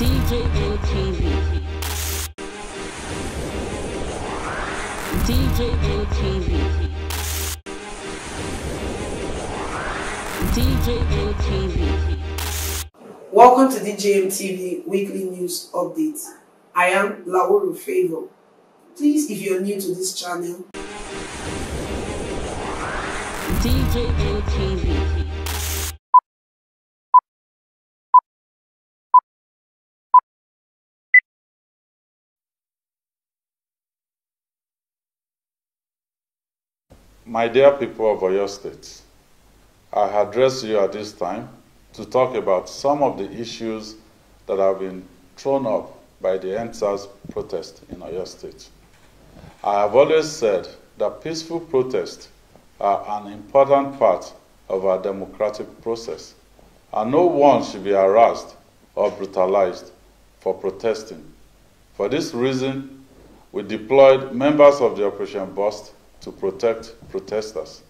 DJMTV. DJMTV. DJMTV. Welcome to DJMTV Weekly News Update. I am Lauru Favor. Please, if you're new to this channel, DJMTV. My dear people of Oyo State, I address you at this time to talk about some of the issues that have been thrown up by the EndSARS protest in Oyo State. I have always said that peaceful protests are an important part of our democratic process, and no one should be harassed or brutalized for protesting. For this reason, we deployed members of the Operation Burst to protect protesters.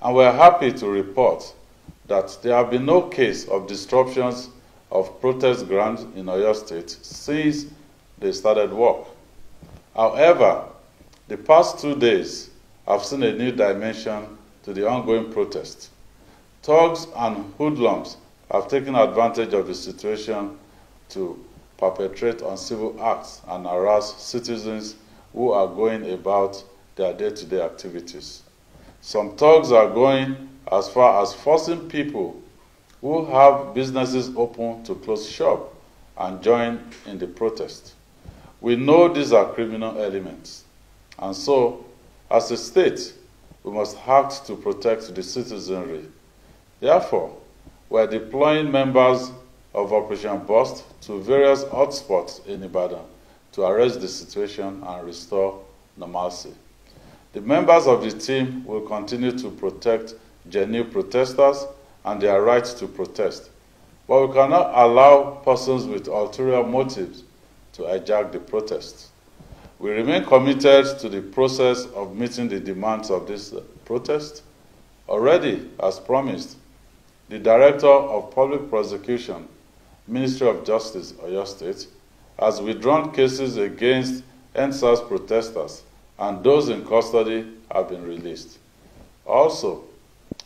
And we are happy to report that there have been no case of disruptions of protest grounds in Oyo State since they started work. However, the past 2 days have seen a new dimension to the ongoing protest. Thugs and hoodlums have taken advantage of the situation to perpetrate uncivil acts and harass citizens who are going about their day-to-day activities. Some thugs are going as far as forcing people who have businesses open to close shop and join in the protest. We know these are criminal elements, and so, as a state, we must act to protect the citizenry. Therefore, we are deploying members of Operation Burst to various hotspots in Ibadan to arrest the situation and restore normalcy. The members of the team will continue to protect genuine protesters and their right to protest, but we cannot allow persons with ulterior motives to hijack the protest. We remain committed to the process of meeting the demands of this protest. Already, as promised, the Director of Public Prosecution, Ministry of Justice, Oyo State, has withdrawn cases against EndSARS protesters, and those in custody have been released. Also,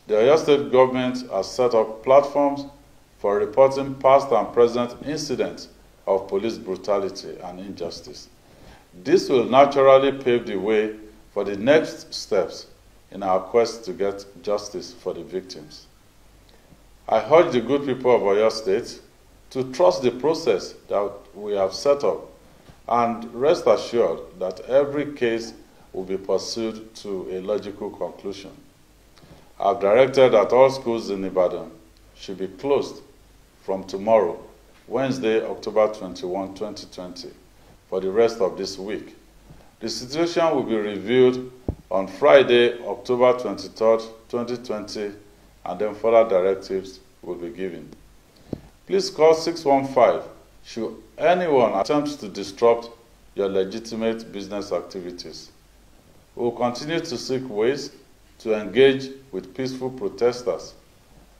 the Oyo State government has set up platforms for reporting past and present incidents of police brutality and injustice. This will naturally pave the way for the next steps in our quest to get justice for the victims. I urge the good people of Oyo State to trust the process that we have set up and rest assured that every case will be pursued to a logical conclusion. I have directed that all schools in Ibadan should be closed from tomorrow, Wednesday, October 21, 2020, for the rest of this week. The situation will be reviewed on Friday, October 23, 2020, and then further directives will be given. Please call 615 should anyone attempt to disrupt your legitimate business activities. We will continue to seek ways to engage with peaceful protesters.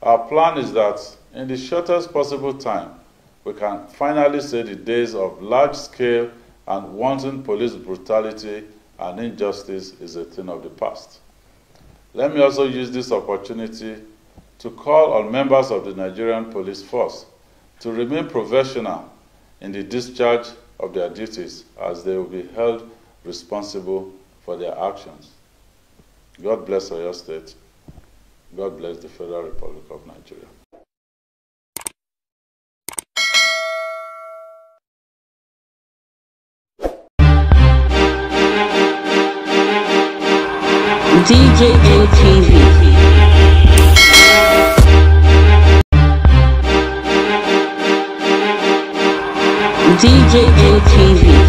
Our plan is that in the shortest possible time, we can finally say the days of large-scale and wanton police brutality and injustice is a thing of the past. Let me also use this opportunity to call on members of the Nigerian police force to remain professional in the discharge of their duties, as they will be held responsible for their actions. God bless Oyo State. God bless the Federal Republic of Nigeria. DJMTV. DJMTV.